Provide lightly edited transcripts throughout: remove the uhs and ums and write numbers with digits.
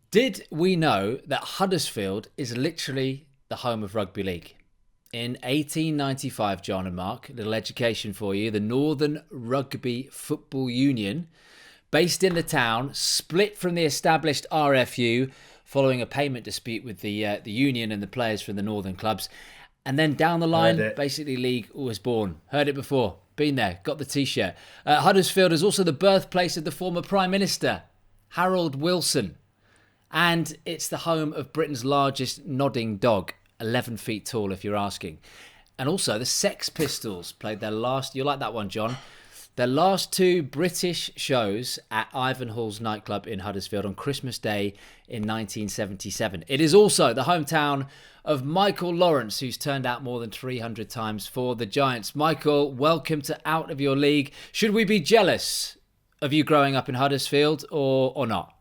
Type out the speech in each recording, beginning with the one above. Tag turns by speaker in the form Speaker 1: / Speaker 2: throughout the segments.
Speaker 1: Did we know that Huddersfield is literally the home of rugby league? In 1895, John and Mark, a little education for you, the Northern Rugby Football Union, based in the town, split from the established RFU following a payment dispute with the union and the players from the northern clubs. And then down the line, basically league was born. Heard it before, been there, got the t-shirt. Huddersfield is also the birthplace of the former Prime Minister, Harold Wilson. And it's the home of Britain's largest nodding dog, 11 feet tall if you're asking. And also the Sex Pistols played their last, you'll like that one, John, their last two British shows at Ivanhoe's nightclub in Huddersfield on Christmas Day in 1977. It is also the hometown of Michael Lawrence, who's turned out more than 300 times for the Giants. Michael, welcome to Out of Your League. Should we be jealous of you growing up in Huddersfield or not?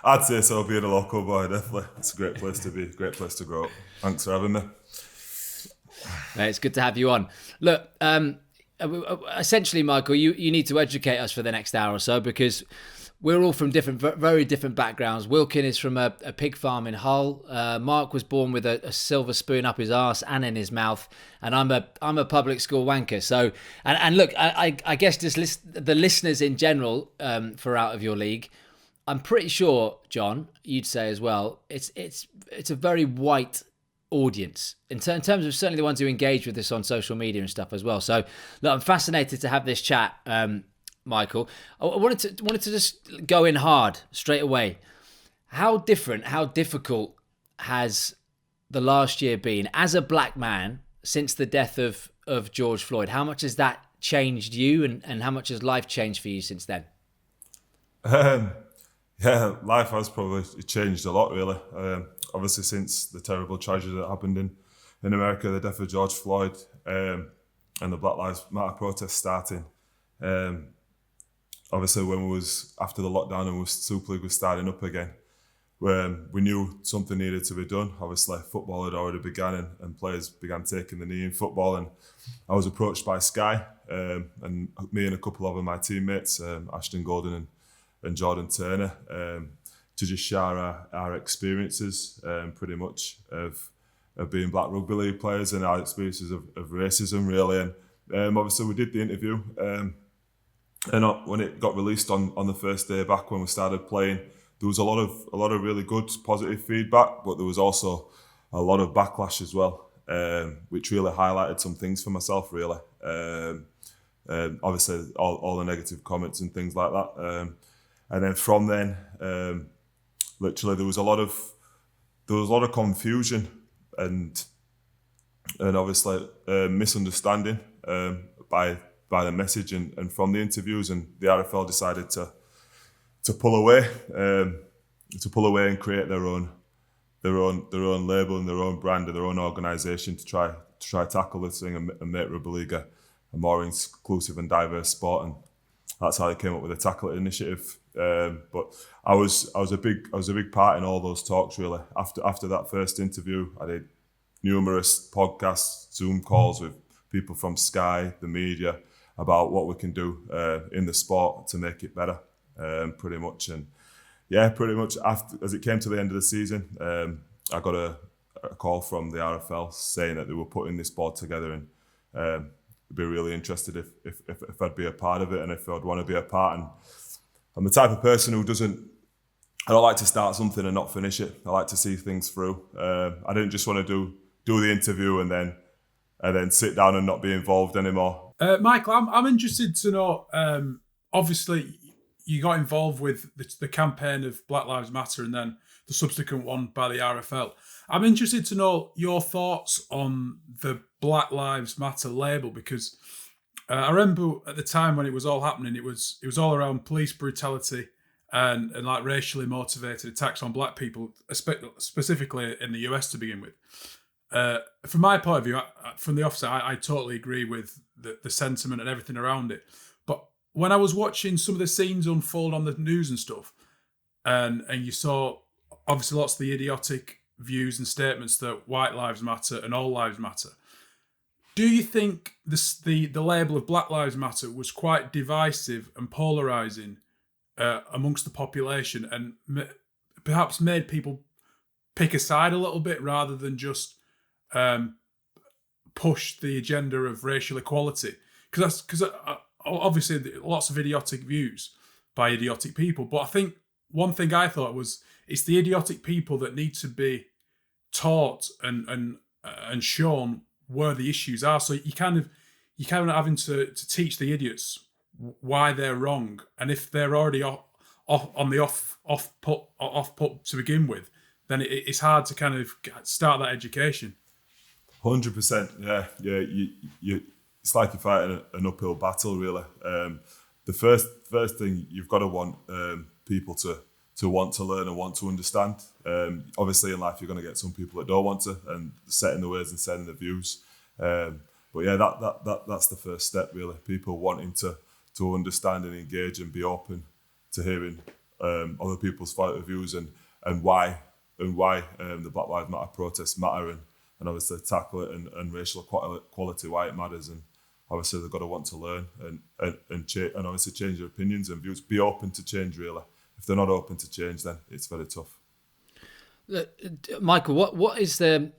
Speaker 2: I'd say so, being a local boy, definitely. It's a great place to be, great place to grow up. Thanks for having me.
Speaker 1: It's good to have you on. Look, essentially, Michael, you need to educate us for the next hour or so because we're all from very different backgrounds. Wilkin is from a pig farm in Hull. Mark was born with a silver spoon up his arse and in his mouth, and I'm a public school wanker. So, and look, I guess just the listeners in general for Out of Your League, I'm pretty sure, John, you'd say as well, it's a very white audience in terms of certainly the ones who engage with this on social media and stuff as well. So, look, I'm fascinated to have this chat, Michael. I wanted to just go in hard straight away. How difficult has the last year been as a black man since the death of George Floyd? How much has that changed you, and how much has life changed for you since then?
Speaker 2: Yeah, life has probably changed a lot, really. Obviously, since the terrible tragedy that happened in America, the death of George Floyd, and the Black Lives Matter protests starting. Obviously, when we was after the lockdown and Super League was starting up again, we knew something needed to be done. Obviously, football had already begun and players began taking the knee in football. And I was approached by Sky, and me and a couple of my teammates, Ashton Golden and Jordan Turner, to just share our experiences, pretty much of being black rugby league players and our experiences of racism, really. And obviously, we did the interview. And when it got released on the first day back when we started playing, there was a lot of really good positive feedback, but there was also a lot of backlash as well, which really highlighted some things for myself, really. Obviously, all the negative comments and things like that. And then from then, literally there was a lot of confusion and obviously misunderstanding by the message and from the interviews, and the RFL decided to pull away and create their own label and their own brand and their own organisation to try tackle this thing and make rugby league a more inclusive and diverse sport, and that's how they came up with the Tackle It initiative. But I was a big part in all those talks, really. After that first interview, I did numerous podcasts, Zoom calls with people from Sky, the media, about what we can do in the sport to make it better, pretty much. And yeah, pretty much as it came to the end of the season, I got a call from the RFL saying that they were putting this board together and be really interested if I'd be a part of it and if I'd want to be a part. And I'm the type of person who I don't like to start something and not finish it. I like to see things through. I didn't just want to do the interview and then sit down and not be involved anymore.
Speaker 3: Michael, I'm interested to know, obviously you got involved with the campaign of Black Lives Matter and then the subsequent one by the RFL. I'm interested to know your thoughts on the Black Lives Matter label, because I remember at the time when it was all happening, it was all around police brutality and like racially motivated attacks on black people, specifically in the US to begin with. From my point of view, from the offset, I totally agree with the sentiment and everything around it. But when I was watching some of the scenes unfold on the news and stuff, and you saw obviously lots of the idiotic views and statements that white lives matter and all lives matter, do you think the label of Black Lives Matter was quite divisive and polarising amongst the population and perhaps made people pick a side a little bit rather than just push the agenda of racial equality. Because obviously lots of idiotic views by idiotic people. But I think one thing I thought was it's the idiotic people that need to be taught and shown where the issues are. So you kind of having to teach the idiots why they're wrong, and if they're already off put to begin with, then it's hard to kind of start that education.
Speaker 2: 100%, yeah. You it's like you're fighting an uphill battle, really. The first thing you've got to want people to want to learn and want to understand. Obviously, in life, you're going to get some people that don't want to, and setting the ways and setting the views. But yeah, that's the first step, really. People wanting to understand and engage and be open to hearing other people's point of views and why the Black Lives Matter protests matter, and obviously tackle it and racial equality, why it matters. And obviously they've got to want to learn and obviously change their opinions and views. Be open to change, really. If they're not open to change, then it's very tough.
Speaker 1: Michael, what is the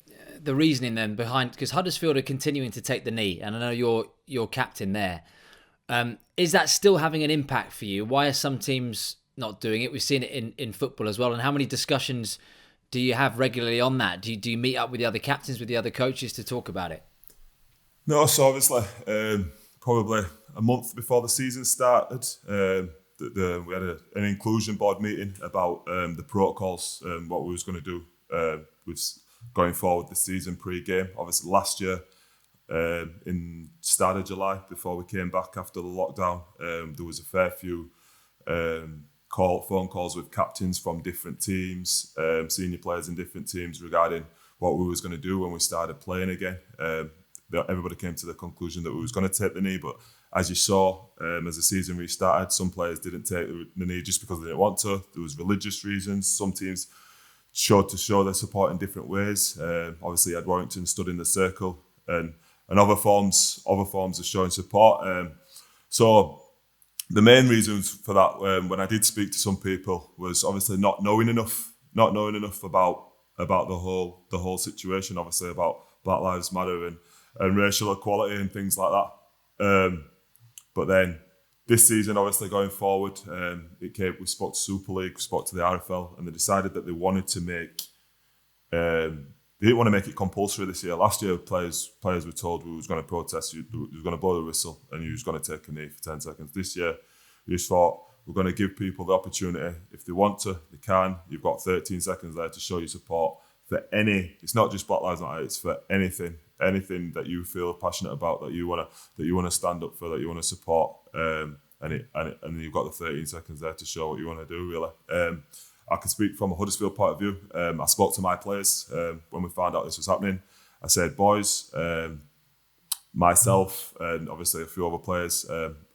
Speaker 1: reasoning then behind, because Huddersfield are continuing to take the knee, and I know you're captain there. Is that still having an impact for you? Why are some teams not doing it? We've seen it in football as well. And how many discussions do you have regularly on that? Do you meet up with the other captains, with the other coaches to talk about it?
Speaker 2: No, so obviously, probably a month before the season started, we had an inclusion board meeting about the protocols, what we was going to do with going forward this season pre-game. Obviously, last year, in start of July, before we came back after the lockdown, there was a fair few phone calls with captains from different teams, senior players in different teams regarding what we was going to do when we started playing again. Everybody came to the conclusion that we was going to take the knee, but as you saw, as the season restarted, some players didn't take the knee just because they didn't want to. There was religious reasons. Some teams showed to show their support in different ways. Obviously, Ed Warrington stood in the circle, and other forms of showing support. So the main reasons for that, when I did speak to some people, was obviously not knowing enough about the whole situation. Obviously about Black Lives Matter and racial equality and things like that. But then this season, obviously going forward, we spoke to Super League, we spoke to the RFL, and they decided that they wanted to make. They didn't want to make it compulsory this year. Last year, players were told we was going to protest, you was going to blow the whistle, and you was going to take a knee for 10 seconds. This year, we just thought we're going to give people the opportunity. If they want to, they can. You've got 13 seconds there to show your support for any. It's not just Black Lives Matter. It's for anything that you feel passionate about, that you want to stand up for, that you want to support. And you've got the 13 seconds there to show what you want to do, really. I can speak from a Huddersfield point of view. I spoke to my players when we found out this was happening. I said, boys, myself and obviously a few other players,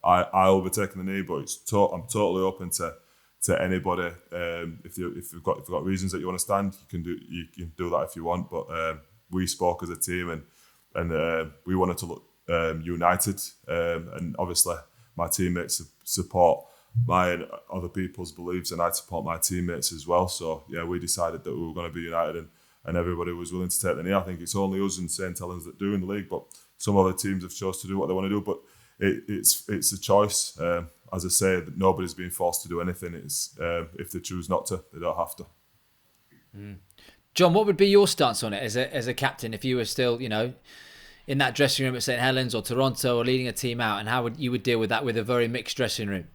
Speaker 2: I will be taking the knee, but I'm totally open to anybody. If you've got reasons that you want to stand, you can do that if you want. But we spoke as a team and we wanted to look united. And obviously my teammates support my and other people's beliefs, and I support my teammates as well. So yeah, we decided that we were going to be united, and everybody was willing to take the knee. I think it's only us and St. Helens that do in the league, but some other teams have chose to do what they want to do. But it's a choice. As I say, nobody's being forced to do anything. It's if they choose not to, they don't have to.
Speaker 1: John, what would be your stance on it as a captain if you were still, in that dressing room at St. Helens or Toronto or leading a team out, and how would you deal with that with a very mixed dressing room?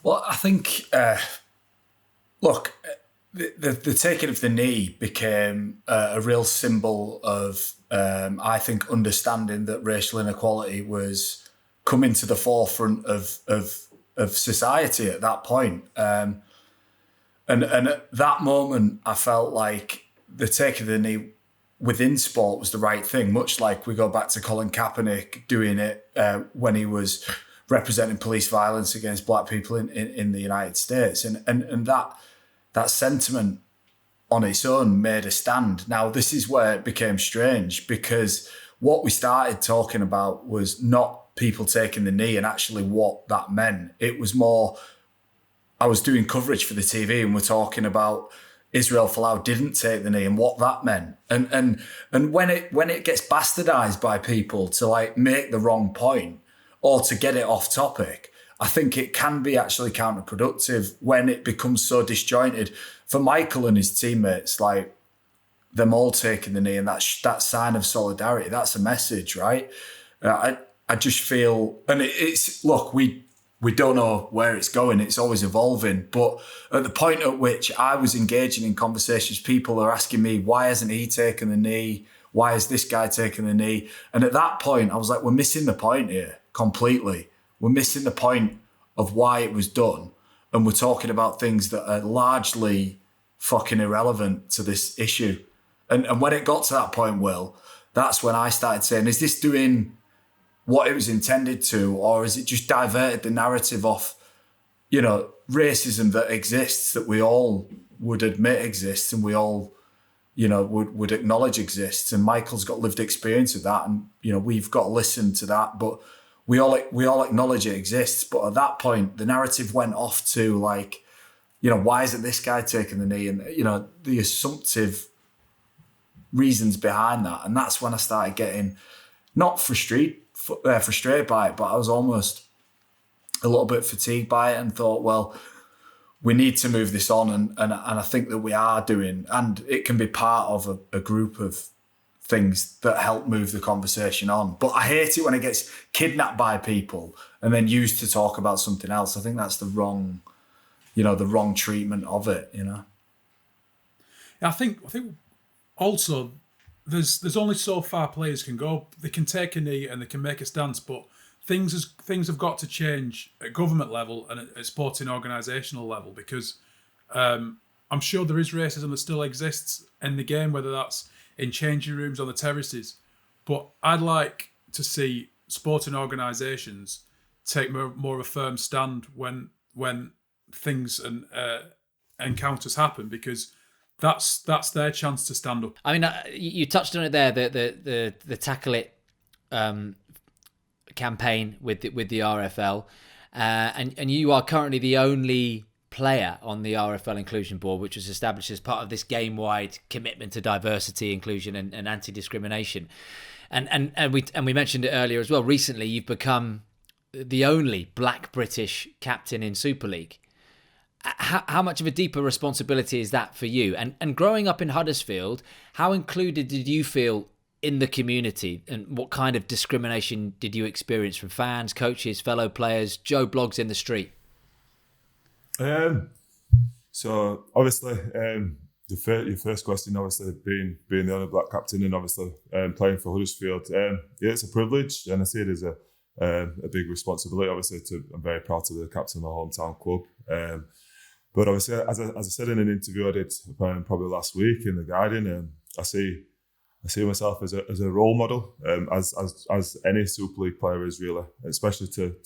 Speaker 4: Well, I think, look, the taking of the knee became a real symbol of, I think, understanding that racial inequality was coming to the forefront of society at that point. And at that moment, I felt like the taking of the knee within sport was the right thing, much like we go back to Colin Kaepernick doing it when he was representing police violence against black people in the United States. And that sentiment on its own made a stand. Now, this is where it became strange, because what we started talking about was not people taking the knee and actually what that meant. It was more, I was doing coverage for the TV and we're talking about Israel Folau didn't take the knee and what that meant. And when it gets bastardized by people to like make the wrong point or to get it off topic, I think it can be actually counterproductive when it becomes so disjointed. For Michael and his teammates, like them all taking the knee and that sign of solidarity, that's a message, right? I just feel, and it's, look, we don't know where it's going. It's always evolving. But at the point at which I was engaging in conversations, people are asking me, why hasn't he taken the knee? Why is this guy taking the knee? And at that point, I was like, we're missing the point here completely. We're missing the point of why it was done. And we're talking about things that are largely fucking irrelevant to this issue. And when it got to that point, Will, that's when I started saying, is this doing what it was intended to, or is it just diverted the narrative off, racism that exists, that we all would admit exists and we all, would acknowledge exists. And Michael's got lived experience of that. And, we've got to listen to that, but we all acknowledge it exists. But at that point, the narrative went off to like, why isn't this guy taking the knee? And, the assumptive reasons behind that. And that's when I started getting not frustrated by it, but I was almost a little bit fatigued by it and thought, well, we need to move this on. And I think that we are doing, and it can be part of a group of things that help move the conversation on. But I hate it when it gets kidnapped by people and then used to talk about something else. I think that's the wrong treatment of it,
Speaker 3: Yeah, I think also there's only so far players can go. They can take a knee and they can make a stance, but things have got to change at government level and at sporting organisational level, because I'm sure there is racism that still exists in the game, whether that's in changing rooms on the terraces. But I'd like to see sporting organisations take more of a firm stand when things and encounters happen, because that's their chance to stand up.
Speaker 1: I mean, you touched on it there, the Tackle It campaign with the RFL, and you are currently the only player on the RFL Inclusion Board, which was established as part of this game-wide commitment to diversity, inclusion, and anti-discrimination. And we mentioned it earlier as well. Recently, you've become the only Black British captain in Super League. How much of a deeper responsibility is that for you? And growing up in Huddersfield, how included did you feel in the community, and what kind of discrimination did you experience from fans, coaches, fellow players, Joe Bloggs in the street?
Speaker 2: So obviously, your first question, obviously being the only black captain and obviously playing for Huddersfield, it's a privilege, and I see it as a big responsibility. Obviously, I'm very proud to be the captain of my hometown club. But obviously, as I said in an interview I did probably last week in The Guardian, I see myself as a role model, as any Super League player is really, especially to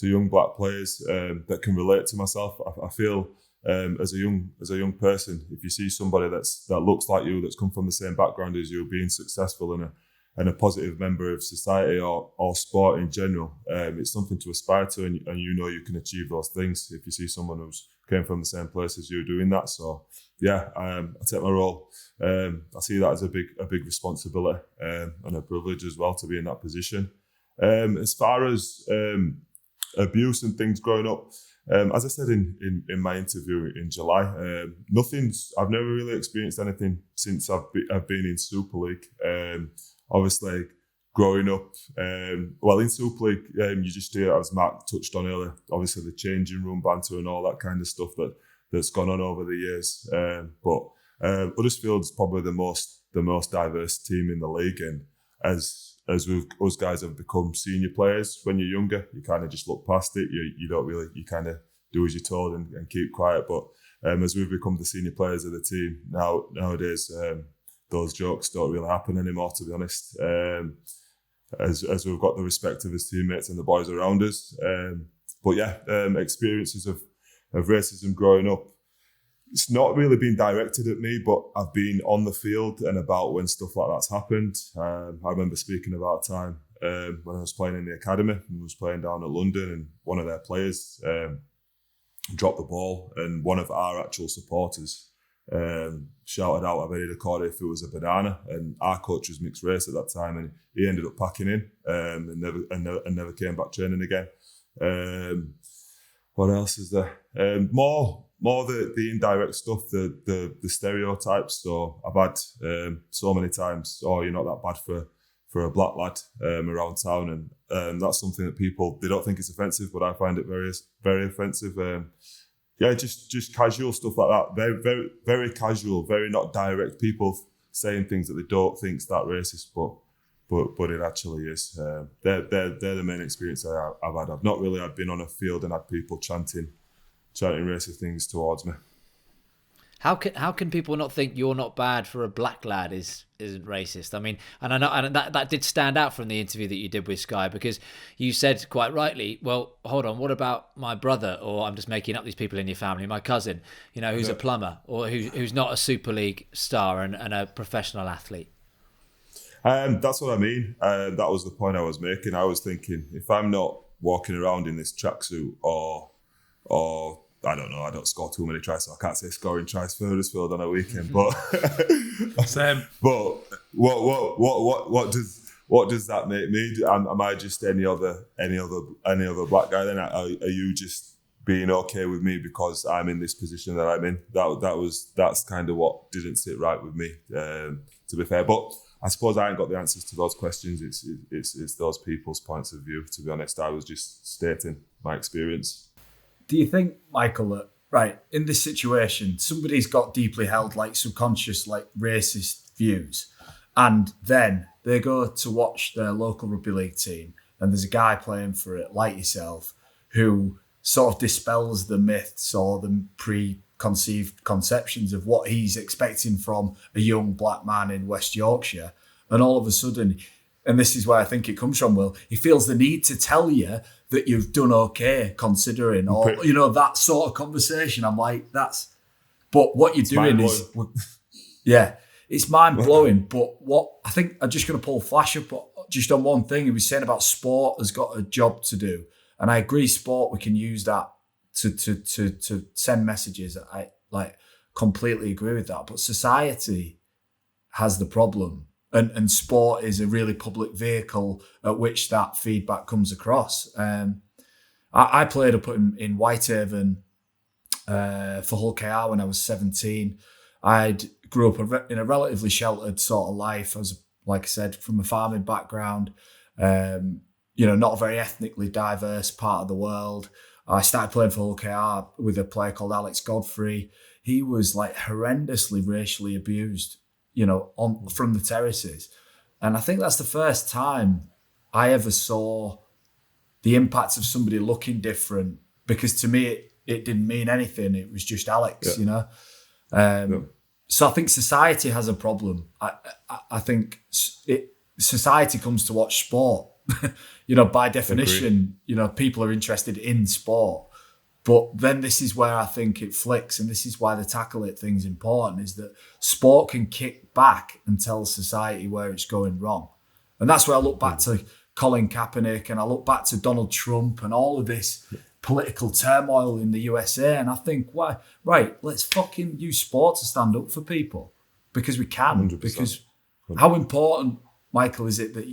Speaker 2: young black players that can relate to myself. I feel as a young person, if you see somebody that looks like you, that's come from the same background as you, being successful and a positive member of society or sport in general, it's something to aspire to, and you can achieve those things if you see someone who's came from the same place as you doing that. So yeah, I take my role. I see that as a big responsibility and a privilege as well to be in that position. As far as abuse and things growing up, as I said in my interview in July, I've never really experienced anything since I've been in Super League. Obviously, growing up, in Super League, you just hear, as Mark touched on earlier, obviously the changing room banter and all that kind of stuff that's gone on over the years. But Huddersfield's probably the most diverse team in the league, and as us guys have become senior players, when you're younger, you kind of just look past it. You don't really, you kind of do as you're told and keep quiet. But as we've become the senior players of the team nowadays, those jokes don't really happen anymore, to be honest. As we've got the respect of his teammates and the boys around us. Experiences of racism growing up, it's not really been directed at me, but I've been on the field and about when stuff like that's happened. I remember speaking about a time when I was playing in the academy. I was playing down at London, and one of their players dropped the ball, and one of our actual supporters shouted out, "I bet he'd have if it was a banana." And our coach was mixed race at that time, and he ended up packing in and never came back training again. What else is there? More the indirect stuff, the stereotypes. So I've had so many times, "Oh, you're not that bad for a black lad around town," and that's something that people, they don't think it's offensive, but I find it very, very offensive. Just casual stuff like that. Very, very, very casual, very not direct. People saying things that they don't think's that racist, but it actually is. They're the main experience I've had. I've not really been on a field and had people chanting racist things towards me.
Speaker 1: How can people not think you're not bad for a black lad isn't racist? I mean, and I know, and that did stand out from the interview that you did with Sky, because you said quite rightly, well, hold on, what about my brother, or I'm just making up these people in your family, my cousin, who's a plumber, or who's not a Super League star and a professional athlete?
Speaker 2: That's what I mean. That was the point I was making. I was thinking, if I'm not walking around in this tracksuit or I don't know, I don't score too many tries, so I can't say scoring tries for Huddersfield on a weekend. But
Speaker 3: Same.
Speaker 2: But what does that make me? Am I just any other black guy? Then are you just being okay with me because I'm in this position that I'm in? That's kind of what didn't sit right with me, to be fair. But I suppose I ain't got the answers to those questions. It's those people's points of view. To be honest, I was just stating my experience.
Speaker 4: Do you think, Michael, that, right, in this situation, somebody's got deeply held, subconscious, racist views, and then they go to watch their local rugby league team, and there's a guy playing for it, like yourself, who sort of dispels the myths or the preconceived conceptions of what he's expecting from a young black man in West Yorkshire, and all of a sudden, and this is where I think it comes from, Will, he feels the need to tell you that you've done okay considering, or, that sort of conversation. I'm like, but what you're doing is, yeah, it's mind blowing. But what I think, I'm just going to pull Flash up just on one thing. He was saying about sport has got a job to do. And I agree, sport, we can use that to send messages. I completely agree with that. But society has the problem. And sport is a really public vehicle at which that feedback comes across. I played up in Whitehaven for Hull KR when I was 17. I grew up in a relatively sheltered sort of life. I was, like I said, from a farming background, not a very ethnically diverse part of the world. I started playing for Hull KR with a player called Alex Godfrey. He was horrendously racially abused, from the terraces. And I think that's the first time I ever saw the impact of somebody looking different, because to me, it didn't mean anything. It was just Alex, So I think society has a problem. I think society comes to watch sport. By definition, people are interested in sport. But then this is where I think it flicks, and this is why the tackle it thing's important, is that sport can kick back and tell society where it's going wrong. And that's where I look back to Colin Kaepernick, and I look back to Donald Trump and all of this political turmoil in the USA, and I think, why? Right, let's fucking use sport to stand up for people, because we can.
Speaker 2: 100%.
Speaker 4: Because how important, Michael, is it that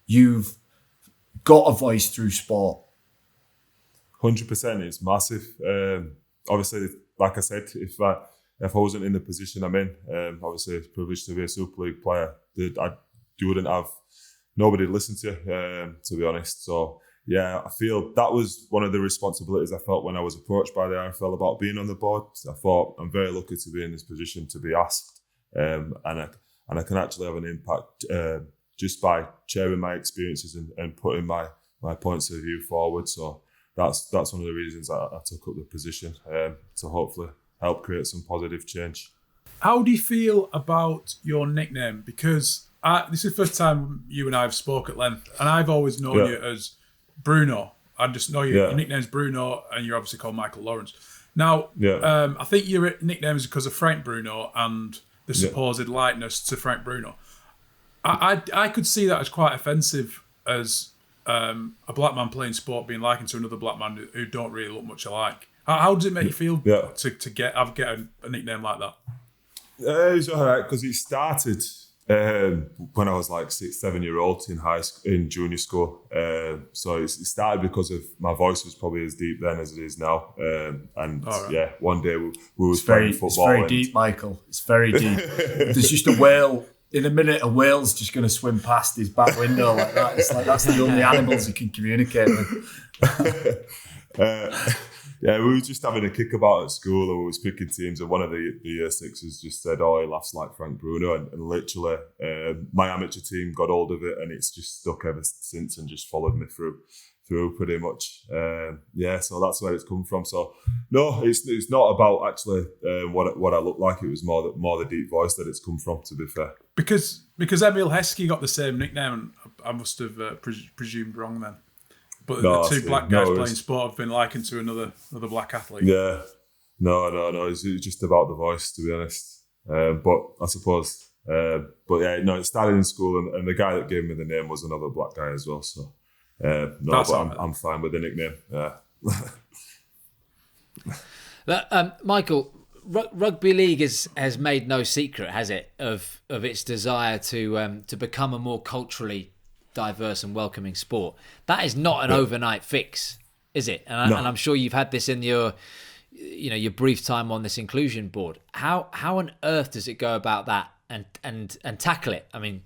Speaker 4: you've got a voice through sport?
Speaker 2: 100%, it's massive. Obviously, like I said, if I wasn't in the position I'm in, obviously it's privileged to be a Super League player, you wouldn't have nobody to listen to be honest. So yeah, I feel that was one of the responsibilities I felt when I was approached by the RFL about being on the board. I thought, I'm very lucky to be in this position to be asked, and I can actually have an impact just by sharing my experiences and putting my points of view forward. So that's one of the reasons I took up the position, to hopefully help create some positive change.
Speaker 3: How do you feel about your nickname? Because this is the first time you and I have spoke at length, and I've always known you as Bruno. I just know your nickname's Bruno, and you're obviously called Michael Lawrence. Now, I think your nickname is because of Frank Bruno and the supposed likeness to Frank Bruno. I could see that as quite offensive as a black man playing sport being likened to another black man who don't really look much alike. How does it make you feel to get a nickname like that?
Speaker 2: It was all right because it started when I was like 6-7 year old in junior school. So it started because of my voice was probably as deep then as it is now. One day we was playing football.
Speaker 4: It's very deep, Michael. It's very deep. There's just a whale. In a minute, a whale's just going to swim past his back window like that. It's like that's the only animals he can communicate with.
Speaker 2: We were just having a kick about at school and we was picking teams and one of the year sixes just said, oh, he laughs like Frank Bruno, and literally my amateur team got hold of it and it's just stuck ever since and just followed me through pretty much. So that's where it's come from. So no, it's not about actually what I look like. It was more the deep voice that it's come from, to be fair.
Speaker 3: Because Emil Heskey got the same nickname, I must have presumed wrong then. But the two black guys playing sport have been likened to another black athlete.
Speaker 2: Yeah. No. It's just about the voice, to be honest. But I suppose... it started in school and the guy that gave me the name was another black guy as well. So, I'm fine with the nickname. Yeah.
Speaker 1: Michael, Rugby League has made no secret, has it, of its desire to become a more culturally diverse and welcoming sport. That is not an overnight fix, is it? And I'm sure you've had this in your brief time on this inclusion board. How on earth does it go about that and tackle it? I mean,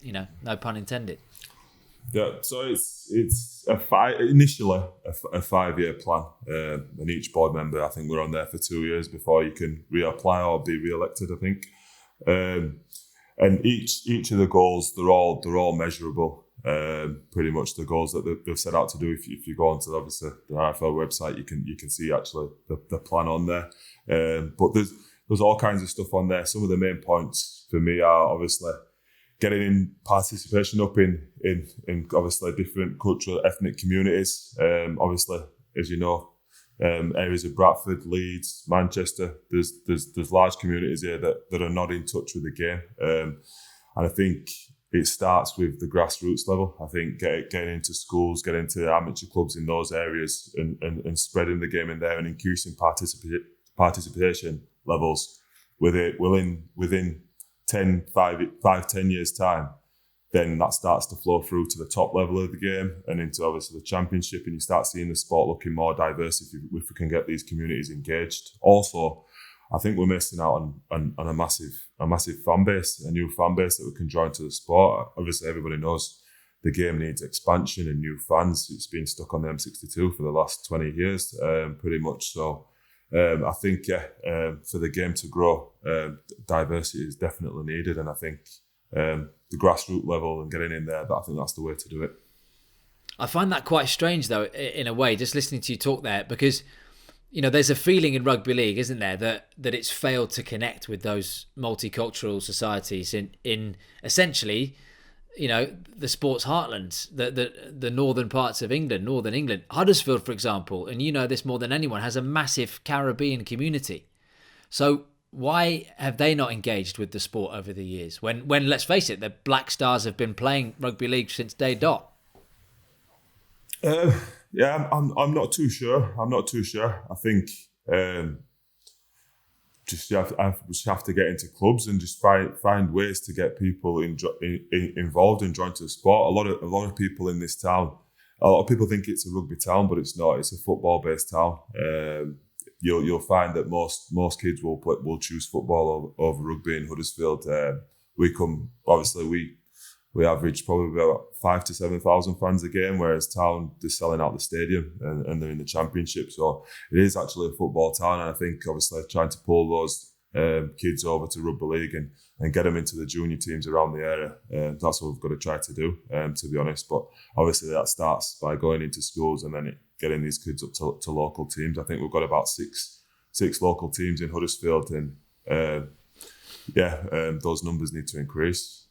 Speaker 1: no pun intended.
Speaker 2: Yeah, so it's initially a 5-year plan, and each board member, I think we're on there for 2 years before you can reapply or be re-elected, I think. And each of the goals, they're all measurable. Pretty much the goals that they've set out to do. If you go onto obviously the RFL website, you can see actually the plan on there. But there's all kinds of stuff on there. Some of the main points for me are obviously getting in participation up in obviously different cultural ethnic communities. Obviously, as you know, areas of Bradford, Leeds, Manchester, there's large communities here that are not in touch with the game. And I think it starts with the grassroots level. I think getting into schools, getting into amateur clubs in those areas and spreading the game in there and increasing participation levels within 10 years time, then that starts to flow through to the top level of the game and into obviously the championship, and you start seeing the sport looking more diverse if we can get these communities engaged. Also, I think we're missing out on a massive fan base, a new fan base that we can join to the sport. Obviously, everybody knows the game needs expansion and new fans. It's been stuck on the M62 for the last 20 years, pretty much. So I think, for the game to grow, diversity is definitely needed. And I think the grassroots level and getting in there, I think that's the way to do it.
Speaker 1: I find that quite strange, though, in a way, just listening to you talk there, because there's a feeling in rugby league, isn't there, that it's failed to connect with those multicultural societies in essentially, the sports heartlands, the northern parts of England, northern England. Huddersfield, for example, and you know this more than anyone, has a massive Caribbean community. So why have they not engaged with the sport over the years? When let's face it, the Black Stars have been playing rugby league since day dot.
Speaker 2: I'm not too sure. I think just have to get into clubs and just find ways to get people involved and join to the sport. A lot of people in this town, a lot of people think it's a rugby town, but it's not. It's a football based town. You'll find that most kids will choose football over rugby in Huddersfield. We average probably about 5,000 to 7,000 fans a game, whereas town, they're selling out the stadium and they're in the championship. So it is actually a football town. And I think obviously trying to pull those kids over to rugby league and get them into the junior teams around the area, that's what we've got to try to do, to be honest. But obviously that starts by going into schools and then getting these kids up to local teams. I think we've got about six local teams in Huddersfield, and those numbers need to increase.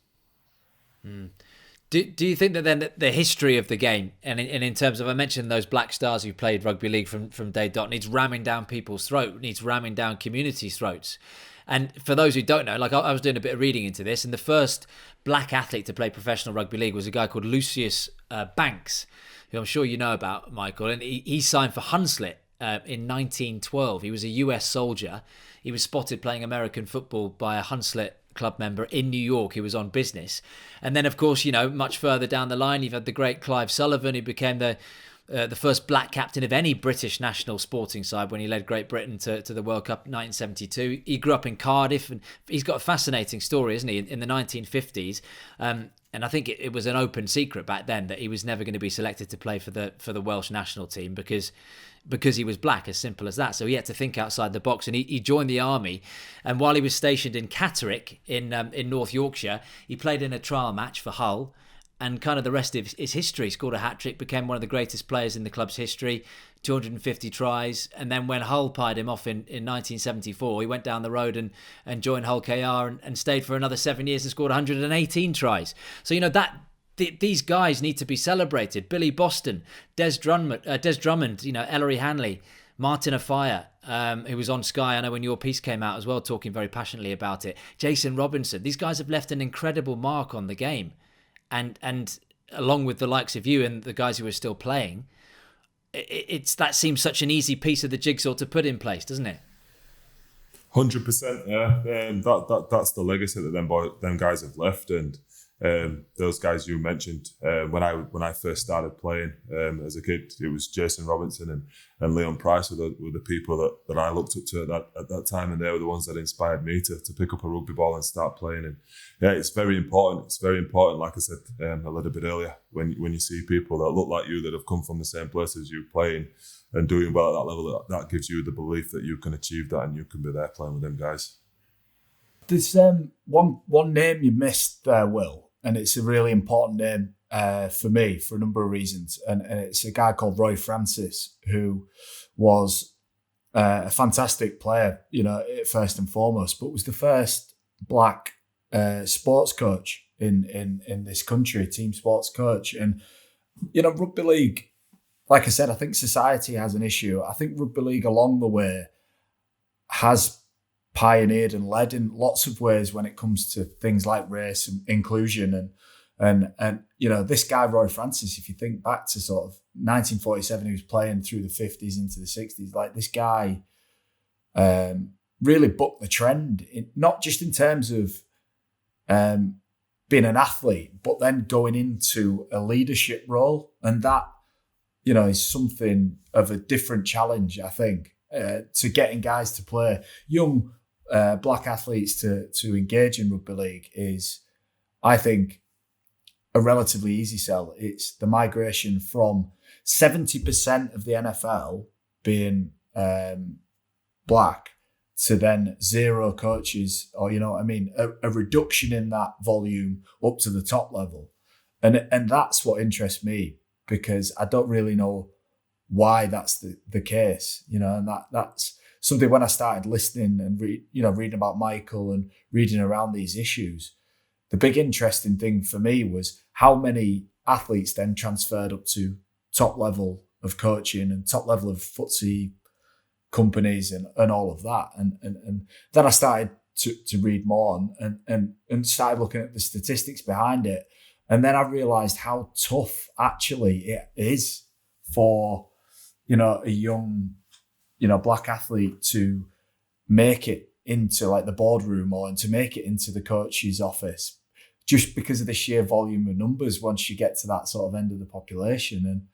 Speaker 1: Do you think that then the history of the game and in terms of, I mentioned those Black Stars who played rugby league from day dot, needs ramming down people's throat, needs ramming down communities' throats? And for those who don't know, like I was doing a bit of reading into this, and the first black athlete to play professional rugby league was a guy called Lucius Banks, who I'm sure you know about, Michael, and he signed for Hunslet in 1912. He was a US soldier. He was spotted playing American football by a Hunslet club member in New York. He was on business. And then, of course, much further down the line, you've had the great Clive Sullivan, who became the first black captain of any British national sporting side when he led Great Britain to the World Cup in 1972. He grew up in Cardiff, and he's got a fascinating story, isn't he, in the 1950s. And I think it was an open secret back then that he was never going to be selected to play for the Welsh national team because he was black, as simple as that. So he had to think outside the box, and he joined the army. And while he was stationed in Catterick in North Yorkshire, he played in a trial match for Hull. And kind of the rest of his history. He scored a hat-trick, became one of the greatest players in the club's history, 250 tries. And then when Hull pied him off in 1974, he went down the road and joined Hull KR and stayed for another 7 years and scored 118 tries. So, these guys need to be celebrated. Billy Boston, Des Drummond, Ellery Hanley, Martin Afire, who was on Sky, I know when your piece came out as well, talking very passionately about it. Jason Robinson. These guys have left an incredible mark on the game. And along with the likes of you and the guys who are still playing, that seems such an easy piece of the jigsaw to put in place, doesn't it?
Speaker 2: 100%, yeah. That's the legacy that them guys have left, and those guys you mentioned. When I first started playing as a kid, it was Jason Robinson and Leon Price were the people that I looked up to at that time, and they were the ones that inspired me to pick up a rugby ball and start playing. And yeah, it's very important. It's very important, like I said a little bit earlier, when you see people that look like you, that have come from the same place as you, playing and doing well at that level, that gives you the belief that you can achieve that and you can be there playing with them guys.
Speaker 4: There's one name you missed there, Will, and it's a really important name for me for a number of reasons. And it's a guy called Roy Francis, who was a fantastic player, first and foremost, but was the first black sports coach in this country, team sports coach. And, rugby league, like I said, I think society has an issue. I think rugby league along the way has pioneered and led in lots of ways when it comes to things like race and inclusion. And this guy, Roy Francis, if you think back to sort of 1947, he was playing through the 50s into the 60s, like this guy really bucked the trend, not just in terms of being an athlete, but then going into a leadership role. And that, is something of a different challenge, I think, to getting guys to play. Young black athletes to engage in rugby league is, I think, a relatively easy sell. It's the migration from 70% of the NFL being black to then zero coaches, or a reduction in that volume up to the top level. And that's what interests me, because I don't really know why that's the case, and that's something. When I started listening and reading about Michael and reading around these issues, the big interesting thing for me was how many athletes then transferred up to top level of coaching and top level of footsie companies and all of that. And then I started to read more and started looking at the statistics behind it. And then I realized how tough actually it is for, a young, black athlete to make it into like the boardroom or to make it into the coach's office, just because of the sheer volume of numbers once you get to that sort of end of the population. And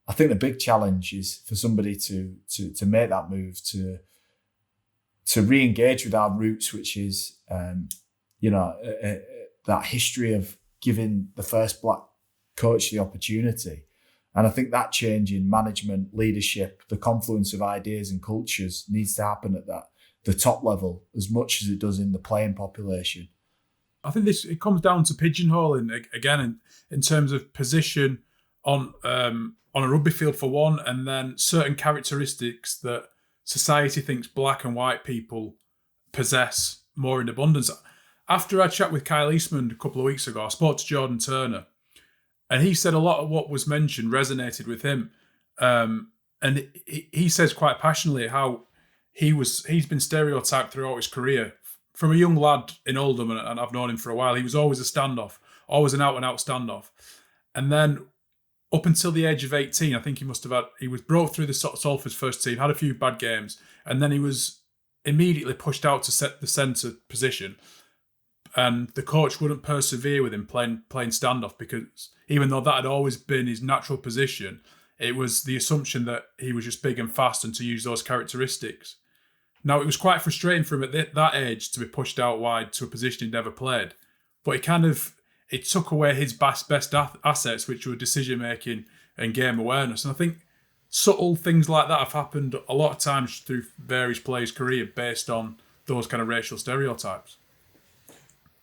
Speaker 4: I think the big challenge is for somebody to make that move, to re-engage with our roots, which is, that history of giving the first black coach the opportunity. And I think that change in management, leadership, the confluence of ideas and cultures needs to happen at the top level as much as it does in the playing population.
Speaker 3: I think it comes down to pigeonholing again in terms of position on a rugby field for one, and then certain characteristics that society thinks black and white people possess more in abundance. After I chat with Kyle Eastman a couple of weeks ago, I spoke to Jordan Turner, and he said a lot of what was mentioned resonated with him. And he says quite passionately how he's been stereotyped throughout his career. From a young lad in Oldham, and I've known him for a while, he was always a standoff, always an out-and-out standoff. And then up until the age of 18, I think he was brought through the Salford's first team, had a few bad games, and then he was immediately pushed out to set the centre position. And the coach wouldn't persevere with him playing standoff, because even though that had always been his natural position, it was the assumption that he was just big and fast and to use those characteristics. Now, it was quite frustrating for him at that age to be pushed out wide to a position he'd never played. But it took away his best assets, which were decision-making and game awareness. And I think subtle things like that have happened a lot of times through various players' career based on those kind of racial stereotypes.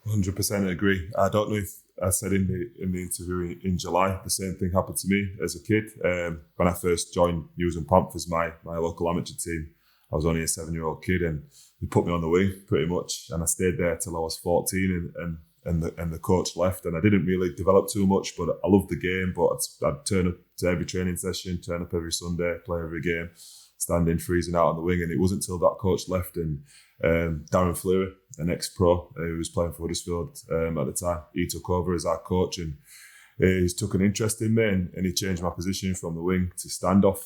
Speaker 2: 100% agree. I don't know if I said in the interview in July, the same thing happened to me as a kid. When I first joined News and Panthers, my local amateur team, I was only a 7-year-old kid, and they put me on the wing pretty much, and I stayed there till I was 14, and the coach left, and I didn't really develop too much, but I loved the game. But I'd turn up to every training session, turn up every Sunday, play every game, standing, freezing out on the wing. And it wasn't until that coach left, and Darren Fleury, an ex-pro who was playing for Huddersfield at the time, he took over as our coach, and he took an interest in me, and he changed my position from the wing to standoff,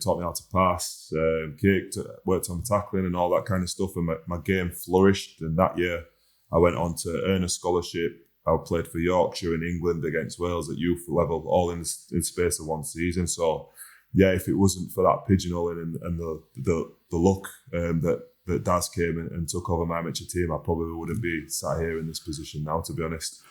Speaker 2: taught me how to pass, kick, worked on the tackling and all that kind of stuff, and my game flourished. And that year I went on to earn a scholarship. I played for Yorkshire in England against Wales at youth level, all in space of one season. So yeah, if it wasn't for that pigeonholing and the luck that Daz came and took over my amateur team, I probably wouldn't be sat here in this position now, to be honest.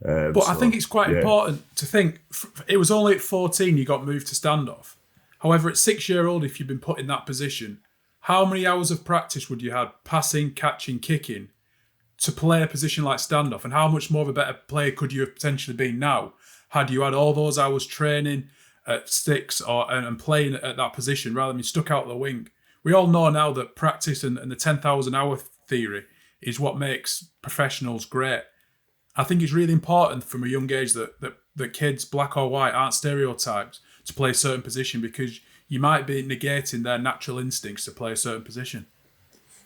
Speaker 3: I think it's quite important to think, it was only at 14 you got moved to standoff. However, at 6-year-old, if you've been put in that position, how many hours of practice would you have passing, catching, kicking to play a position like standoff? And how much more of a better player could you have potentially been now had you had all those hours training at sticks and playing at that position rather than being stuck out the wing? We all know now that practice and the 10,000 hour theory is what makes professionals great. I think it's really important from a young age that kids, black or white, aren't stereotyped to play a certain position, because you might be negating their natural instincts to play a certain position.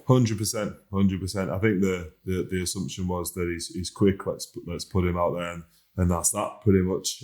Speaker 2: 100%. I think the assumption was that he's quick. Let's put him out there, and that's that pretty much.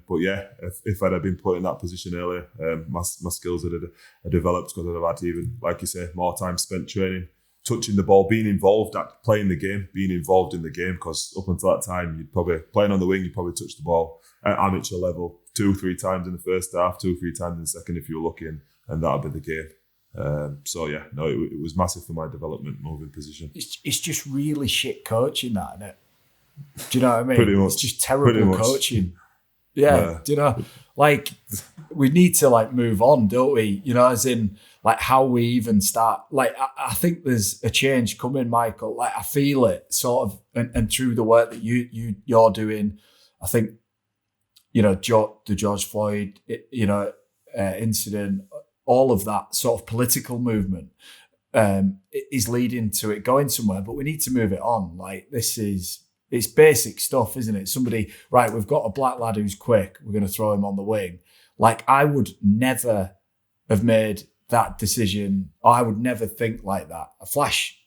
Speaker 2: But yeah, if I'd have been put in that position earlier, my skills had developed, because I'd have had even, like you say, more time spent training, touching the ball, being involved at playing the game, being involved in the game. Because up until that time, you'd probably playing on the wing, you'd probably touch the ball at amateur level 2-3 times in the first half, 2-3 times in the second if you were lucky, and that'd be the game. So yeah, no, it was massive for my development, moving position.
Speaker 4: It's just really shit coaching, that, isn't it? Do you know what I mean?
Speaker 2: Pretty much.
Speaker 4: It's just terrible coaching. Yeah. Do you know? Like, we need to move on, don't we? You know, as in how we even start. I think there's a change coming, Michael. I feel it sort of, and through the work that you're doing. I think, the George Floyd, incident, all of that sort of political movement is leading to it going somewhere. But we need to move it on. It's basic stuff, isn't it? Somebody, right, we've got a black lad who's quick, we're going to throw him on the wing. I would never have made that decision, or I would never think like that. A Flash,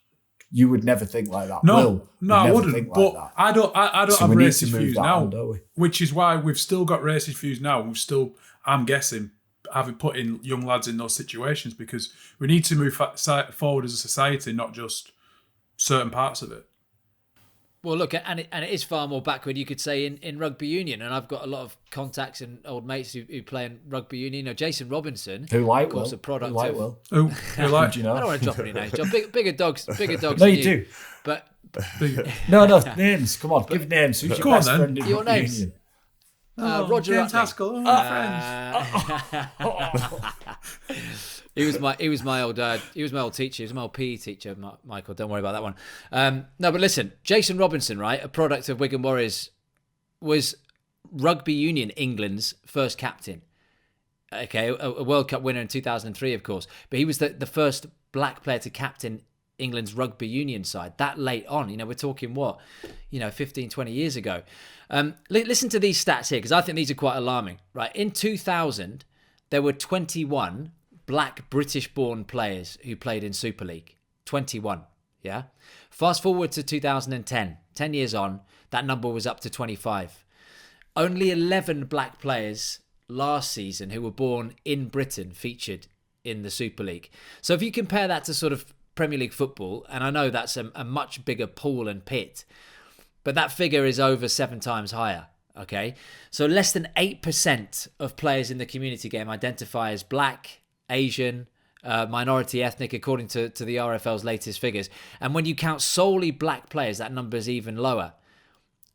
Speaker 4: you would never think like that.
Speaker 3: No, I wouldn't. But I don't have racist views now,
Speaker 4: don't we?
Speaker 3: Which is why we've still got racist views now. We've still, I'm guessing, having put in young lads in those situations, because we need to move forward as a society, not just certain parts of it.
Speaker 1: Well, look, and it is far more backward, you could say, in rugby union. And I've got a lot of contacts and old mates who play in rugby union. Jason Robinson,
Speaker 4: who like
Speaker 1: of course,
Speaker 4: Will.
Speaker 1: a product
Speaker 3: Who like
Speaker 1: do you know? I don't want to drop any names, John. Bigger dogs.
Speaker 4: No, you do.
Speaker 1: But
Speaker 4: no, names. Come on, give names. Who's your best friend in
Speaker 1: your
Speaker 4: rugby
Speaker 1: names?
Speaker 4: union?
Speaker 3: Roger
Speaker 1: James
Speaker 3: Haskell.
Speaker 1: Friends. He was my old teacher. He was my old PE teacher, Michael. Don't worry about that one. No, but listen, Jason Robinson, right, a product of Wigan Warriors, was Rugby Union England's first captain. Okay, a World Cup winner in 2003, of course. But he was the first black player to captain England's Rugby Union side that late on. We're talking 15, 20 years ago. Listen to these stats here, because I think these are quite alarming. Right, in 2000, there were 21 black British-born players who played in Super League. 21, yeah? Fast forward to 2010, 10 years on, that number was up to 25. Only 11 black players last season who were born in Britain featured in the Super League. So if you compare that to sort of Premier League football, and I know that's a much bigger pool and pit, but that figure is over 7 times higher. Okay, so less than 8% of players in the community game identify as black, Asian, minority ethnic, according to the RFL's latest figures. And when you count solely black players, that number is even lower.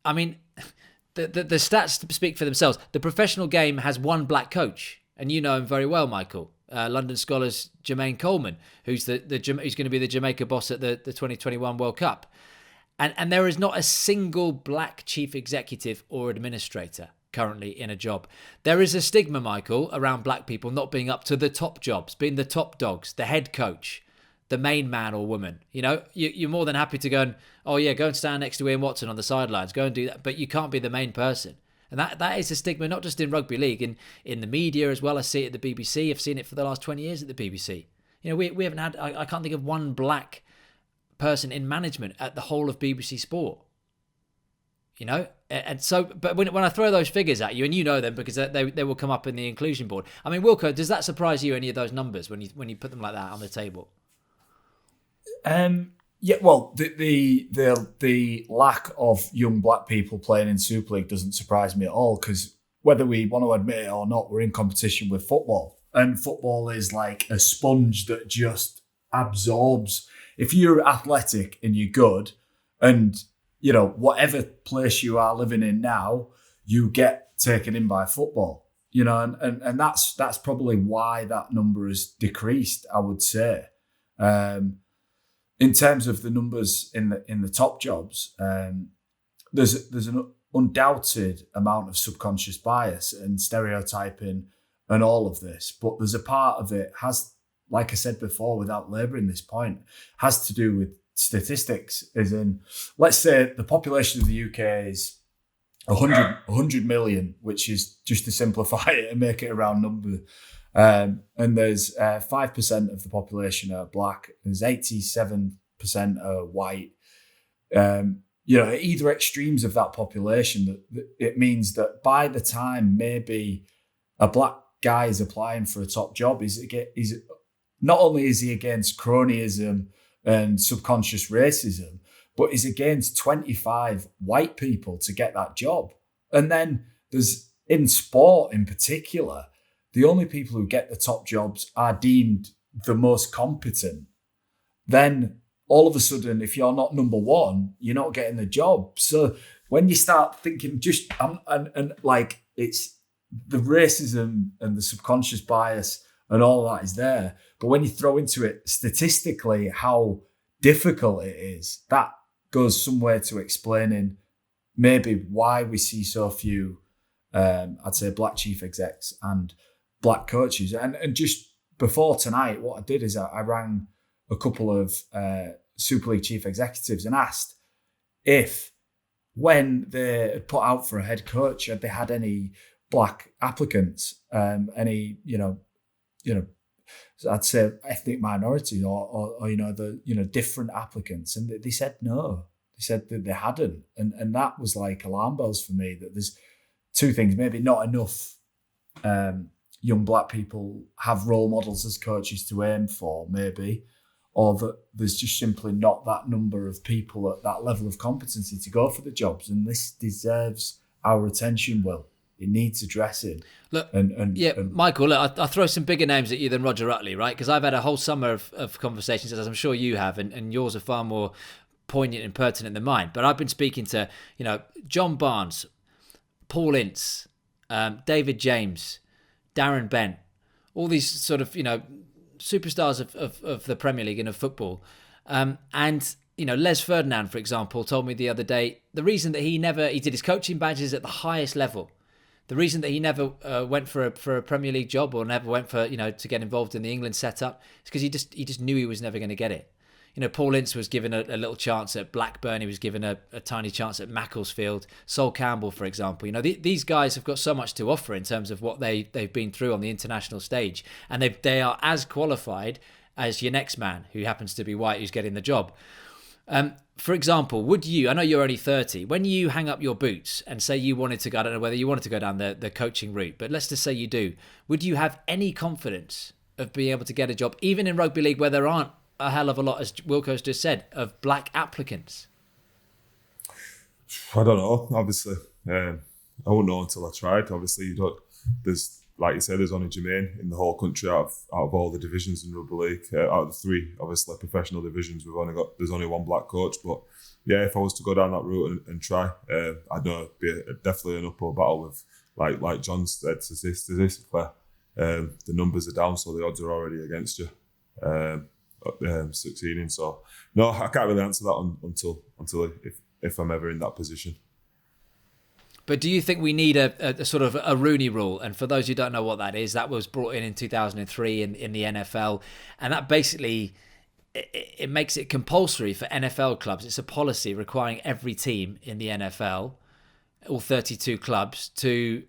Speaker 1: I mean, the stats speak for themselves. The professional game has one black coach, and you know him very well, Michael. London Scholars' Jermaine Coleman, who's who's going to be the Jamaica boss at the 2021 World Cup. And there is not a single black chief executive or administrator currently in a job. There is a stigma, Michael, around black people not being up to the top jobs, being the top dogs, the head coach, the main man or woman. You know, you're more than happy to go and, go and stand next to Ian Watson on the sidelines, go and do that, but you can't be the main person. And that is a stigma, not just in rugby league, in the media as well. I see it at the BBC. I've seen it for the last 20 years at the BBC. You know, we haven't had, I can't think of one black person in management at the whole of BBC Sport. You know, and so, but when I throw those figures at you, and you know them because they will come up in the inclusion board. I mean, Wilco, does that surprise you, any of those numbers, when you put them like that on the table?
Speaker 4: Yeah, well, the lack of young black people playing in Super League doesn't surprise me at all, because whether we want to admit it or not, we're in competition with football, and football is like a sponge that just absorbs. If you're athletic and you're good, and you know whatever place you are living in now, you get taken in by football. You know, and that's probably why that number has decreased, I would say. In terms of the numbers in the top jobs, there's an undoubted amount of subconscious bias and stereotyping and all of this, but there's a part of it has, like I said before, without labouring this point, has to do with statistics. As in, let's say the population of the UK is 100 million, which is, just to simplify it and make it a round number. And there's 5% of the population are black. There's 87% are white. You know, at either extremes of that population, that it means that by the time maybe a black guy is applying for a top job, he's not only is he against cronyism and subconscious racism, but he's against 25 white people to get that job. And then there's, in sport in particular, the only people who get the top jobs are deemed the most competent. Then all of a sudden, if you're not number one, you're not getting the job. So when you start thinking and like, it's the racism and the subconscious bias and all that is there. But when you throw into it statistically how difficult it is, that goes somewhere to explaining maybe why we see so few, I'd say, black chief execs and black coaches. And just before tonight, what I did is I rang a couple of Super League chief executives and asked if, when they had put out for a head coach, had they had any black applicants, any, I'd say ethnic minority or different applicants. And they said no. They said that they hadn't. And that was like alarm bells for me, that there's two things, maybe not enough young black people have role models as coaches to aim for, maybe, or that there's just simply not that number of people at that level of competency to go for the jobs. And this deserves our attention, Will. It needs addressing.
Speaker 1: Look, Michael, look, I'll throw some bigger names at you than Roger Utley, right? Because I've had a whole summer of conversations, as I'm sure you have, and yours are far more poignant and pertinent than mine. But I've been speaking to, John Barnes, Paul Ince, David James, Darren Bent, all these sort of, superstars of the Premier League and of football. And Les Ferdinand, for example, told me the other day, the reason that he did his coaching badges at the highest level. The reason that he never went for a Premier League job, or never went for, to get involved in the England setup, is because he just knew he was never going to get it. Paul Ince was given a little chance at Blackburn. He was given a tiny chance at Macclesfield. Sol Campbell, for example. These guys have got so much to offer in terms of what they've been through on the international stage. And they are as qualified as your next man, who happens to be white, who's getting the job. For example, would you, I know you're only 30, when you hang up your boots and say you wanted to go, I don't know whether you wanted to go down the coaching route, but let's just say you do, would you have any confidence of being able to get a job, even in rugby league where there aren't a hell of a lot, as Wilco's just said, of black applicants?
Speaker 2: I don't know, obviously. I won't know until I tried. Obviously, you don't. There's, like you said, there's only Jermaine in the whole country out of all the divisions in rugby league. Out of the 3, obviously, professional divisions, there's only one black coach. But yeah, if I was to go down that route and try, I'd know it'd be definitely an uphill battle with, like John said, statistically, the numbers are down, so the odds are already against you succeeding. So no, I can't really answer that until if I'm ever in that position.
Speaker 1: But do you think we need a sort of a Rooney Rule? And for those who don't know what that is, that was brought in 2003 in the NFL. And that basically, it makes it compulsory for NFL clubs. It's a policy requiring every team in the NFL, all 32 clubs, to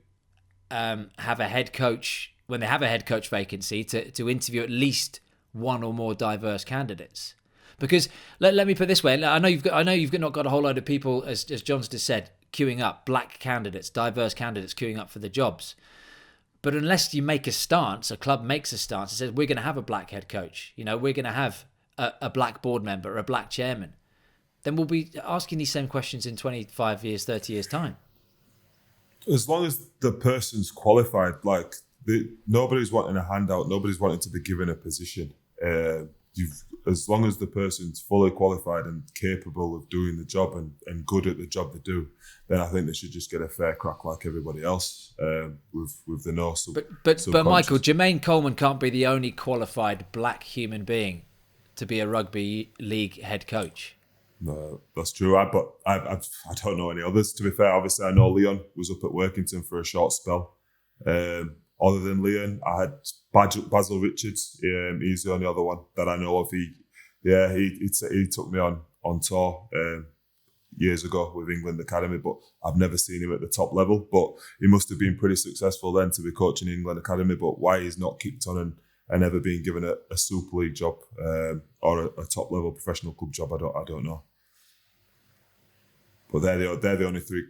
Speaker 1: have a head coach, when they have a head coach vacancy, to interview at least one or more diverse candidates. Because let me put it this way, I know you've not got a whole load of people, as John's just said, queuing up, black candidates, diverse candidates queuing up for the jobs. But unless you make a stance, a club makes a stance and says, we're going to have a black head coach, we're going to have a black board member, a black chairman, then we'll be asking these same questions in 25 years, 30 years' time.
Speaker 2: As long as the person's qualified, nobody's wanting a handout, nobody's wanting to be given a position. As long as the person's fully qualified and capable of doing the job and good at the job they do, then I think they should just get a fair crack like everybody else with the no.
Speaker 1: But Michael, Jermaine Coleman can't be the only qualified black human being to be a rugby league head coach.
Speaker 2: No, that's true. I don't know any others. To be fair, obviously I know Leon was up at Workington for a short spell. Other than Leon, I had Basil Richards. He's the only other one that I know of. He took me on tour years ago with England Academy, but I've never seen him at the top level. But he must have been pretty successful then to be coaching England Academy. But why he's not kicked on and ever been given a Super League job or a top level professional club job, I don't know. But they're the only 3.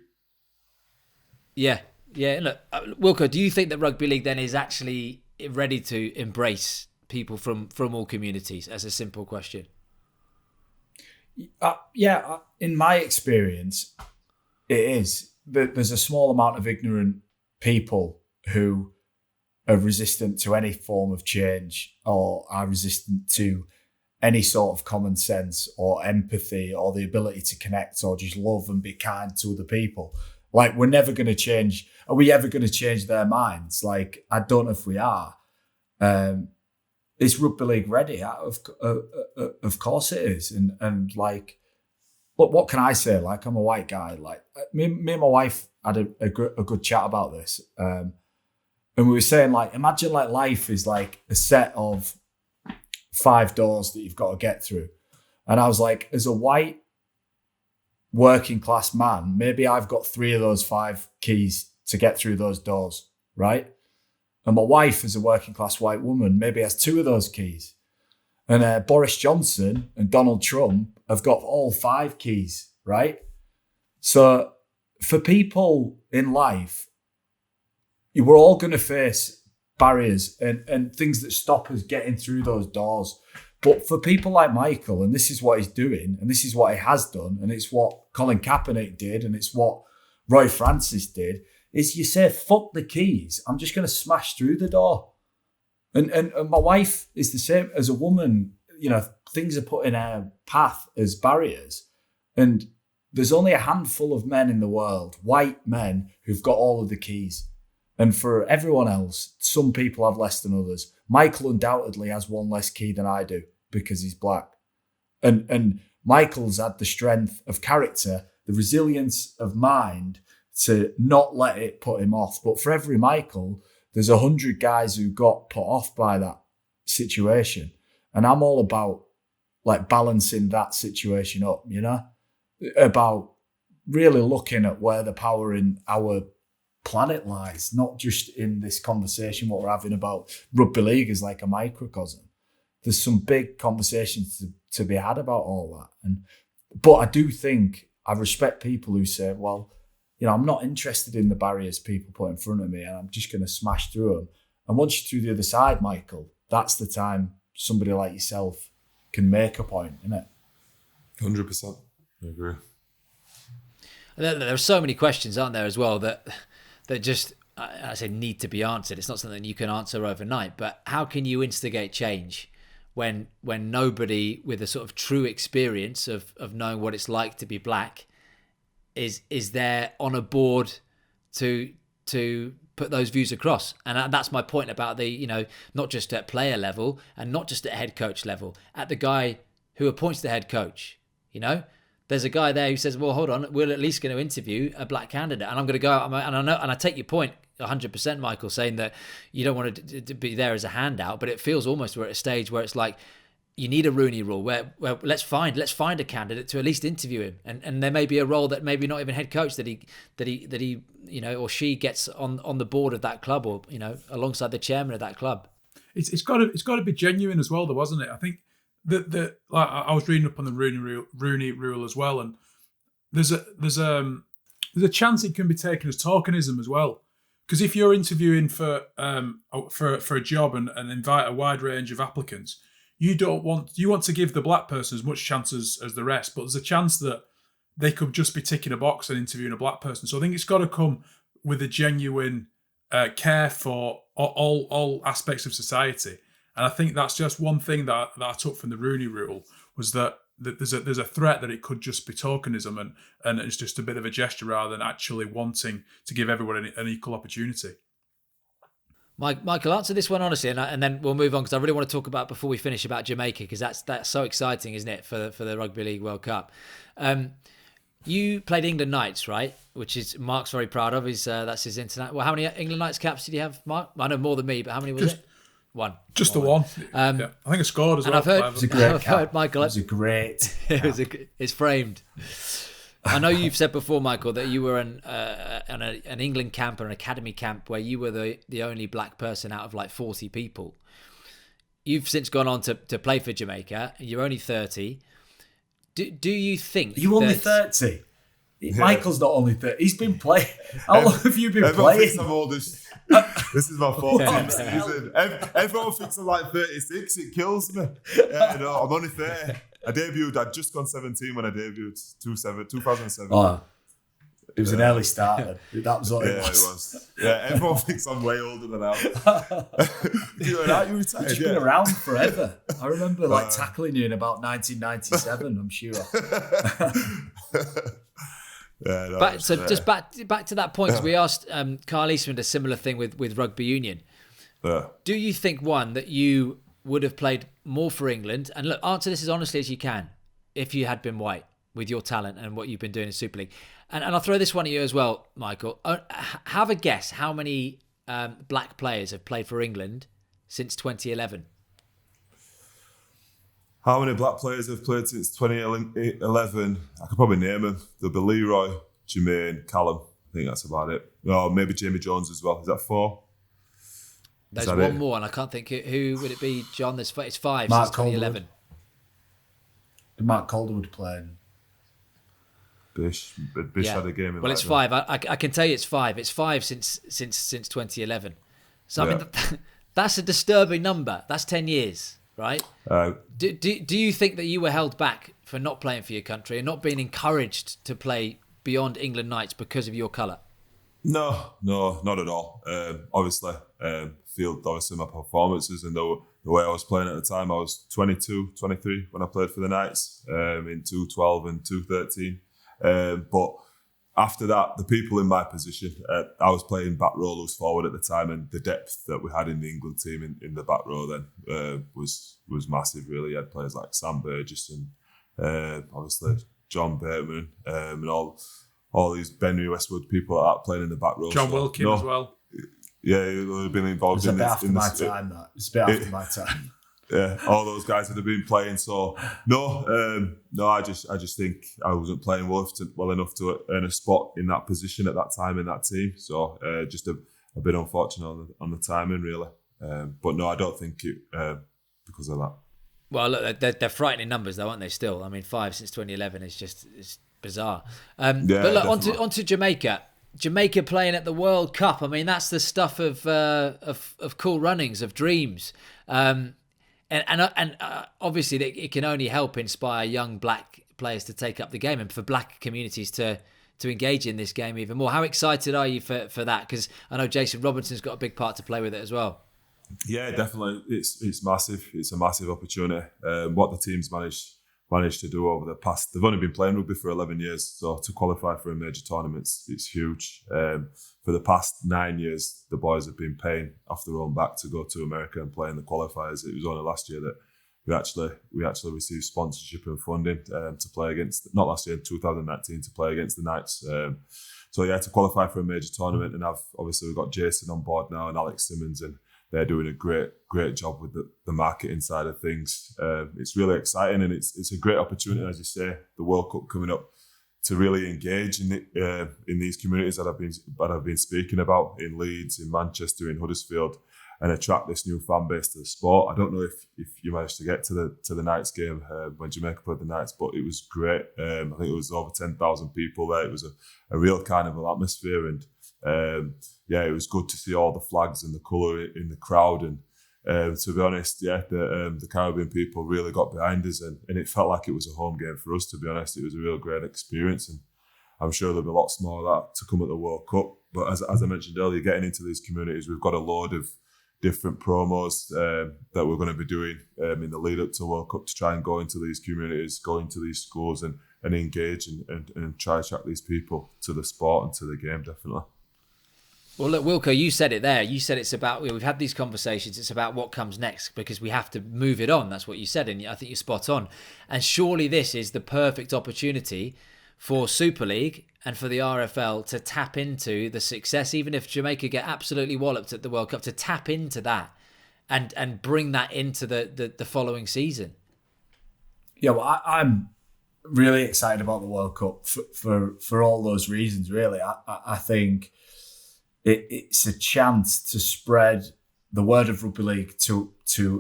Speaker 1: Yeah. Yeah, look, Wilco, do you think that rugby league then is actually ready to embrace people from all communities, as a simple question?
Speaker 4: In my experience, it is. There's a small amount of ignorant people who are resistant to any form of change or are resistant to any sort of common sense or empathy or the ability to connect or just love and be kind to other people. Like, we're never going to change. Are we ever going to change their minds? Like, I don't know if we are. Is rugby league ready? Of course it is. And like, but what can I say? Like, I'm a white guy. Like, me and my wife had a good chat about this. And we were saying, like, imagine like life is like a set of 5 doors that you've got to get through. And I was like, as a white working class man, maybe I've got 3 of those 5 keys to get through those doors, right? And my wife, as a working class white woman, maybe has 2 of those keys. And Boris Johnson and Donald Trump have got all 5 keys, right? So for people in life, we're all going to face barriers and things that stop us getting through those doors. But for people like Michael, and this is what he's doing, and this is what he has done, and it's what Colin Kaepernick did, and it's what Roy Francis did, is you say, fuck the keys, I'm just going to smash through the door. And my wife is the same. As a woman, things are put in our path as barriers. And there's only a handful of men in the world, white men, who've got all of the keys. And for everyone else, some people have less than others. Michael undoubtedly has 1 less key than I do because he's black. And Michael's had the strength of character, the resilience of mind to not let it put him off. But for every Michael, there's 100 guys who got put off by that situation. And I'm all about like balancing that situation up, about really looking at where the power in our planet lies, not just in this conversation what we're having about rugby league is like a microcosm. There's some big conversations to be had about all that. And But I do think I respect people who say, well, I'm not interested in the barriers people put in front of me and I'm just going to smash through them. And once you're through the other side, Michael, that's the time somebody like yourself can make a point, isn't it?
Speaker 2: 100%. I agree.
Speaker 1: There are so many questions, aren't there, as well, that just, I say, need to be answered. It's not something you can answer overnight, but how can you instigate change when nobody with a sort of true experience of knowing what it's like to be black is there on a board to put those views across? And that's my point about the, not just at player level and not just at head coach level, at the guy who appoints the head coach. There's a guy there who says, well, hold on, we're at least going to interview a black candidate. And I'm going to go out, and I take your point 100%, Michael, saying that you don't want to be there as a handout, but it feels almost we're at a stage where it's like, you need a Rooney Rule where let's find a candidate to at least interview him, and there may be a role that maybe not even head coach that he or she gets on the board of that club, or alongside the chairman of that club.
Speaker 3: It's got to be genuine as well, though, wasn't it? I think that like I was reading up on the Rooney Rule as well, and there's a chance it can be taken as tokenism as well, because if you're interviewing for a job and invite a wide range of applicants, you want to give the black person as much chance as the rest, but there's a chance that they could just be ticking a box and interviewing a black person. So I think it's got to come with a genuine care for all aspects of society. And I think that's just one thing that I took from the Rooney Rule, was that there's a threat that it could just be tokenism and it's just a bit of a gesture rather than actually wanting to give everyone an equal opportunity.
Speaker 1: Michael, answer this one honestly, and then we'll move on, because I really want to talk about, before we finish, about Jamaica, because that's so exciting, isn't it, for the Rugby League World Cup. You played England Knights, right? Which is Mark's very proud of. That's his internet. Well, how many England Knights caps did you have, Mark? I know more than me, but how many was it? One.
Speaker 3: Just the one. I think I scored as well.
Speaker 1: I've heard, Michael.
Speaker 4: It was a great.
Speaker 1: It's framed. I know you've said before, Michael, that you were an England camp or an academy camp where you were the only black person out of like 40 people. You've since gone on to play for Jamaica. You're only 30. Do you think...
Speaker 4: You only 30? Yeah. Michael's not only 30. He's been playing... How long have you been playing?
Speaker 2: I'm oldest. This is my 14th season. Everyone thinks I'm like 36. It kills me. I'm only 30. I'd just gone 17 when I debuted, 2007.
Speaker 4: Oh, it was an early start. That was what it was.
Speaker 2: It was. Yeah, everyone thinks I'm way older than I am. You retired?
Speaker 4: You've been around forever. I remember tackling you in about 1997, I'm sure.
Speaker 1: Just back to that point, because we asked Carl Eastman a similar thing with rugby union. Do you think, one, that you would have played more for England? And look, answer this as honestly as you can, if you had been white, with your talent and what you've been doing in Super League. And I'll throw this one at you as well, Michael. Have a guess how many black players have played for England since 2011?
Speaker 2: How many black players have played since 2011? I could probably name them. There'll be Leroy, Jermaine, Callum. I think that's about it. No, maybe Jamie Jones as well. Is that 4?
Speaker 1: There's one more, and I can't think who would it be, John? It's 5 Mark since 2011.
Speaker 4: Did Mark Calderwood play?
Speaker 2: Bish had a game.
Speaker 1: Well, it's 5. I can tell you it's 5. It's 5 since 2011. So I mean, that's a disturbing number. That's 10 years, right? Do you think that you were held back for not playing for your country and not being encouraged to play beyond England Knights because of your colour?
Speaker 2: No, not at all. Obviously, my performances and the way I was playing at the time. I was 22, 23 when I played for the Knights in 212 and 213. But after that, the people in my position, I was playing back row, loose forward at the time, and the depth that we had in the England team in the back row then was massive. Really, you had players like Sam Burgess and obviously John Bateman and all these Benry Westwood people like that playing in the back row.
Speaker 3: John Wilkin as well.
Speaker 2: Yeah, he would have been involved in this.
Speaker 4: It's a bit after my time.
Speaker 2: Yeah, all those guys would have been playing. So no, I just think I wasn't playing well enough to earn a spot in that position at that time in that team. So just a bit unfortunate on the timing, really. But no, I don't think it because of that.
Speaker 1: Well, look, they're frightening numbers, though, aren't they? Still, I mean, 5 since 2011 is it's bizarre. But look, onto Jamaica. Jamaica playing at the World Cup. I mean, that's the stuff of cool runnings, of dreams, and obviously it can only help inspire young black players to take up the game and for black communities to engage in this game even more. How excited are you for that? Because I know Jason Robinson's got a big part to play with it as well.
Speaker 2: Yeah, definitely. It's massive. It's a massive opportunity. What the team's managed to do over the past, they've only been playing rugby for 11 years, so to qualify for a major tournament, it's huge. For the past 9 years, the boys have been paying off their own back to go to America and play in the qualifiers. It was only last year that we actually received sponsorship and funding to play against, not last year, in 2019, to play against the Knights. So yeah, to qualify for a major tournament, and obviously we've got Jason on board now and Alex Simmons, and they're doing a great job with the marketing side of things. It's really exciting, and it's a great opportunity, as you say, the World Cup coming up, to really engage in these communities that I've been speaking about in Leeds, in Manchester, in Huddersfield, and attract this new fan base to the sport. I don't know if you managed to get to the Knights game when Jamaica played the Knights, but it was great. I think it was over 10,000 people there. It was a real carnival atmosphere, and yeah, it was good to see all the flags and the colour in the crowd. And to be honest, yeah, the Caribbean people really got behind us, and it felt like it was a home game for us, to be honest. It was a real great experience, and I'm sure there'll be lots more of that to come at the World Cup. But as I mentioned earlier, getting into these communities, we've got a load of different promos that we're going to be doing in the lead up to World Cup to try and go into these communities, go into these schools and engage and try to attract these people to the sport and to the game, definitely.
Speaker 1: Well, look, Wilco, you said it there. You said it's about, we've had these conversations, it's about what comes next because we have to move it on. That's what you said, and I think you're spot on. And surely this is the perfect opportunity for Super League and for the RFL to tap into the success, even if Jamaica get absolutely walloped at the World Cup, to tap into that and bring that into the following season.
Speaker 4: Yeah, well, I'm really excited about the World Cup for all those reasons, really. I think it's a chance to spread the word of rugby league to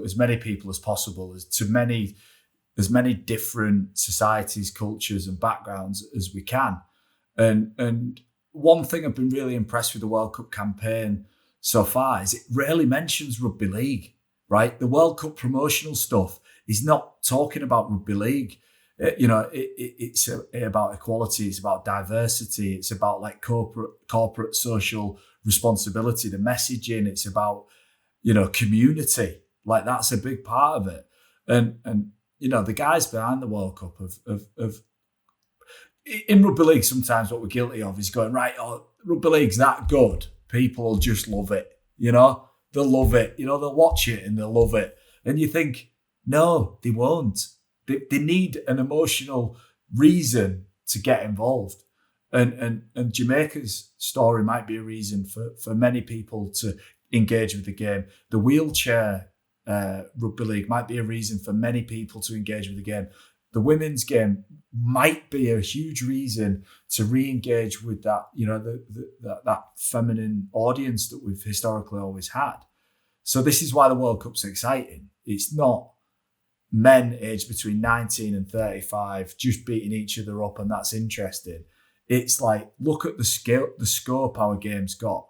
Speaker 4: as many people as possible, as many different societies, cultures and backgrounds as we can. And one thing I've been really impressed with the World Cup campaign so far is it rarely mentions rugby league, right? The World Cup promotional stuff is not talking about rugby league. It's about equality, it's about diversity, it's about like corporate social responsibility, the messaging, it's about, community. Like that's a big part of it. And the guys behind the World Cup have in rugby league, sometimes what we're guilty of is going, right, rugby league's that good, people will just love it, they'll love it, they'll watch it and they'll love it. And you think, no, they won't. They need an emotional reason to get involved. And Jamaica's story might be a reason for many people to engage with the game. The wheelchair rugby league might be a reason for many people to engage with the game. The women's game might be a huge reason to re-engage with that, that feminine audience that we've historically always had. So this is why the World Cup's exciting. It's not men aged between 19 and 35 just beating each other up and that's interesting. It's like, look at the scope our game's got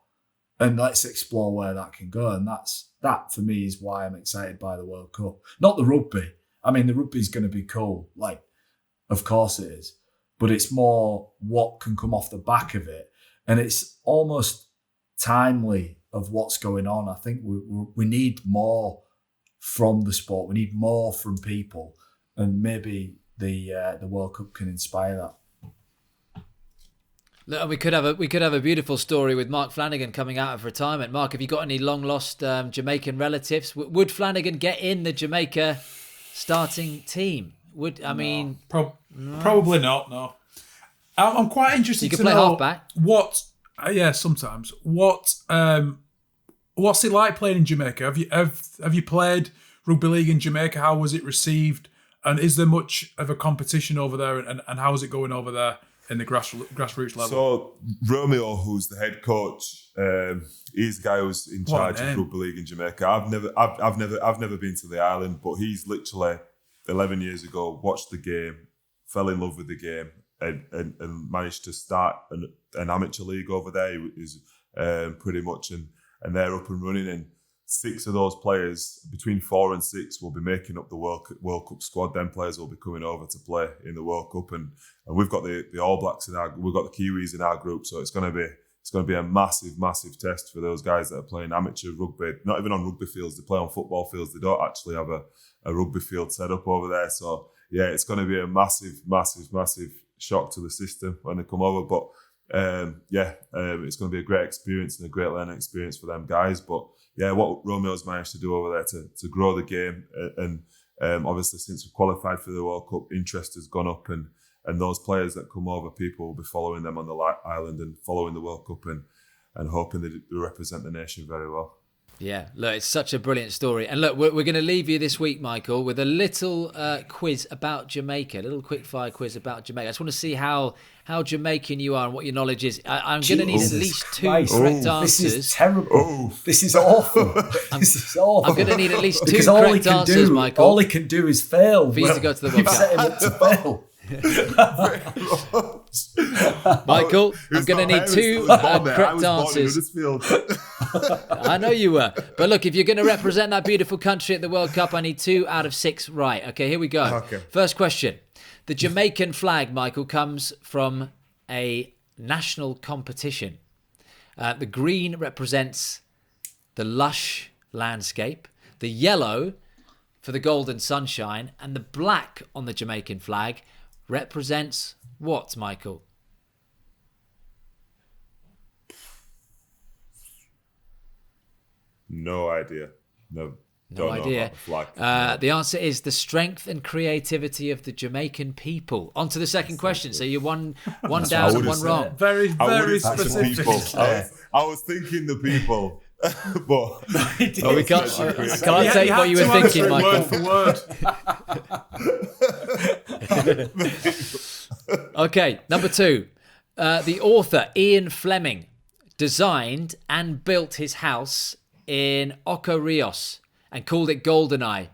Speaker 4: and let's explore where that can go. And that for me is why I'm excited by the World Cup. Not the rugby. I mean, the rugby's going to be cool. Like, of course it is. But it's more what can come off the back of it. And it's almost timely of what's going on. I think we need more from the sport. We need more from people. And maybe the World Cup can inspire that.
Speaker 1: Look, we could have a beautiful story with Mark Flanagan coming out of retirement. Mark, have you got any long lost Jamaican relatives? Would Flanagan get in the Jamaica starting team?
Speaker 3: Probably not. No, I'm quite interested to know
Speaker 1: halfback.
Speaker 3: What. Sometimes what's it like playing in Jamaica? Have you played rugby league in Jamaica? How was it received? And is there much of a competition over there? And how is it going over there in the grassroots level?
Speaker 2: So Romeo, who's the head coach, he's the guy who's in charge of rugby league in Jamaica. I've never been to the island, but he's literally 11 years ago, watched the game, fell in love with the game, and managed to start an amateur league over there. Is pretty much, and they're up and running. And 6 of those players, between 4 and 6, will be making up the World Cup squad. Them players will be coming over to play in the World Cup, and we've got the All Blacks we've got the Kiwis in our group. So it's going to be a massive, massive test for those guys that are playing amateur rugby. Not even on rugby fields; they play on football fields. They don't actually have a rugby field set up over there. So yeah, it's going to be a massive, massive, massive shock to the system when they come over. But it's going to be a great experience and a great learning experience for them guys. But yeah, what Romeo's managed to do over there to grow the game, and obviously since we've qualified for the World Cup, interest has gone up, and those players that come over, people will be following them on the island and following the World Cup and hoping they represent the nation very well.
Speaker 1: Yeah, look, it's such a brilliant story. And look, we're going to leave you this week, Michael, with a little quiz about Jamaica, a little quick-fire quiz about Jamaica. I just want to see how Jamaican you are and what your knowledge is. I'm going to need at least 2 correct answers.
Speaker 4: This is terrible. This is awful. This is awful.
Speaker 1: I'm going to need at least 2 correct answers, Michael.
Speaker 4: All he can do is fail.
Speaker 1: For you to go to the World
Speaker 4: You've
Speaker 1: Cup.
Speaker 4: set him up to fail.
Speaker 1: Michael, I'm going to need 2 correct answers. I know you were. But look, if you're going to represent that beautiful country at the World Cup, I need 2 out of 6 right. Okay, here we go.
Speaker 2: Okay.
Speaker 1: First question. The Jamaican flag, Michael, comes from a national competition. The green represents the lush landscape, the yellow for the golden sunshine, and the black on the Jamaican flag represents what, Michael?
Speaker 2: No idea. No
Speaker 1: idea. The answer is the strength and creativity of the Jamaican people. On to the second question. So you're one down and 1 wrong.
Speaker 3: Very, very specific.
Speaker 2: I was thinking the people. But
Speaker 1: we can't take what you were thinking, Michael.
Speaker 3: Word for word.
Speaker 1: Okay, number 2. The author, Ian Fleming, designed and built his house in Ocho Rios and called it Goldeneye.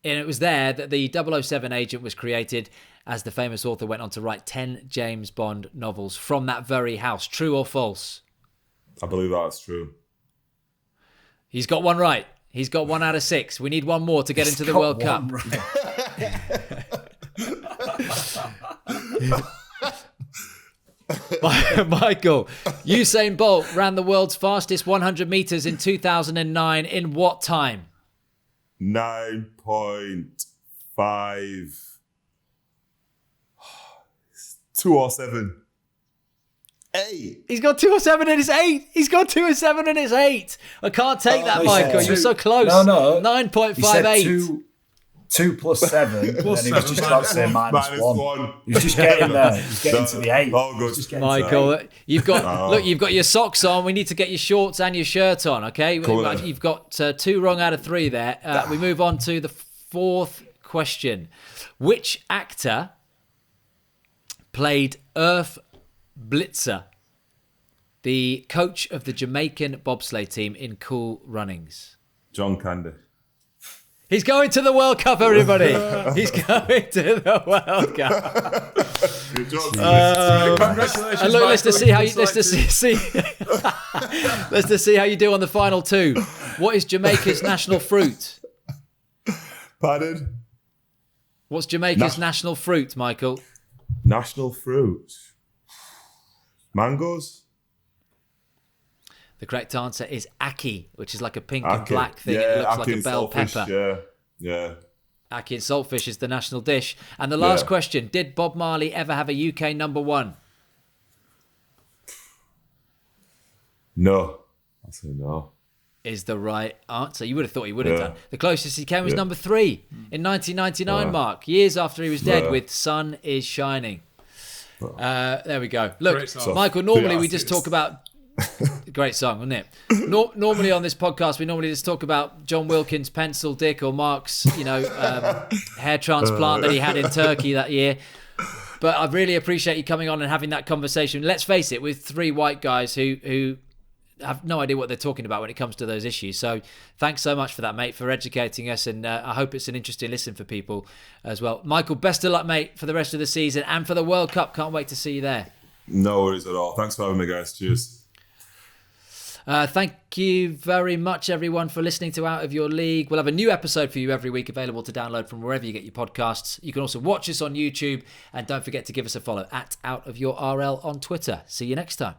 Speaker 1: And it was there that the 007 agent was created, as the famous author went on to write 10 James Bond novels from that very house. True or false?
Speaker 2: I believe that's true.
Speaker 1: He's got 1 right. He's got 1 out of 6. We need 1 more to get into the World Cup. Michael, Usain Bolt ran the world's fastest 100 meters in 2009 in what time?
Speaker 2: 9.5. 207. 8.
Speaker 1: He's got 207 and it's 8. He's got 207 and it's 8. I can't take that, Michael. You're so close.
Speaker 4: No.
Speaker 1: 9.58.
Speaker 4: 2 plus 7. And then he was just about to say minus 1. He was just getting there. He's getting to the 8.
Speaker 2: Oh, good.
Speaker 1: Michael, you've got you've got your socks on. We need to get your shorts and your shirt on. Okay, you've got 2 wrong out of 3 there. We move on to the 4th question. Which actor played Earth Blitzer, the coach of the Jamaican bobsleigh team in Cool Runnings?
Speaker 2: John Candy.
Speaker 1: He's going to the World Cup, everybody. He's going to the World Cup.
Speaker 3: Congratulations,
Speaker 1: and look, let's just see how you do on the final 2. What is Jamaica's national fruit?
Speaker 2: Pardon?
Speaker 1: What's Jamaica's national fruit, Michael?
Speaker 2: National fruit. Mangoes?
Speaker 1: The correct answer is ackee, which is like a pink and black thing. It looks like a bell pepper.
Speaker 2: Yeah.
Speaker 1: Ackee and saltfish is the national dish. And the last question, did Bob Marley ever have a UK number 1?
Speaker 2: No. I say no.
Speaker 1: Is the right answer. You would have thought he would have done. The closest he came was number 3 in 1999, Mark, years after he was dead, with Sun is Shining. There we go. Look, Michael, normally we just talk about... Great song, wasn't it? Normally on this podcast, we normally just talk about John Wilkin's pencil dick or Mark's, hair transplant that he had in Turkey that year. But I really appreciate you coming on and having that conversation. Let's face it, with 3 white guys who have no idea what they're talking about when it comes to those issues. So thanks so much for that, mate, for educating us, and I hope it's an interesting listen for people as well. Michael, best of luck, mate, for the rest of the season and for the World Cup. Can't wait to see you there.
Speaker 2: No worries at all. Thanks for having me, guys. Cheers.
Speaker 1: Thank you very much, everyone, for listening to Out of Your League. We'll have a new episode for you every week, available to download from wherever you get your podcasts. You can also watch us on YouTube, and don't forget to give us a follow at Out of Your RL on Twitter. See you next time.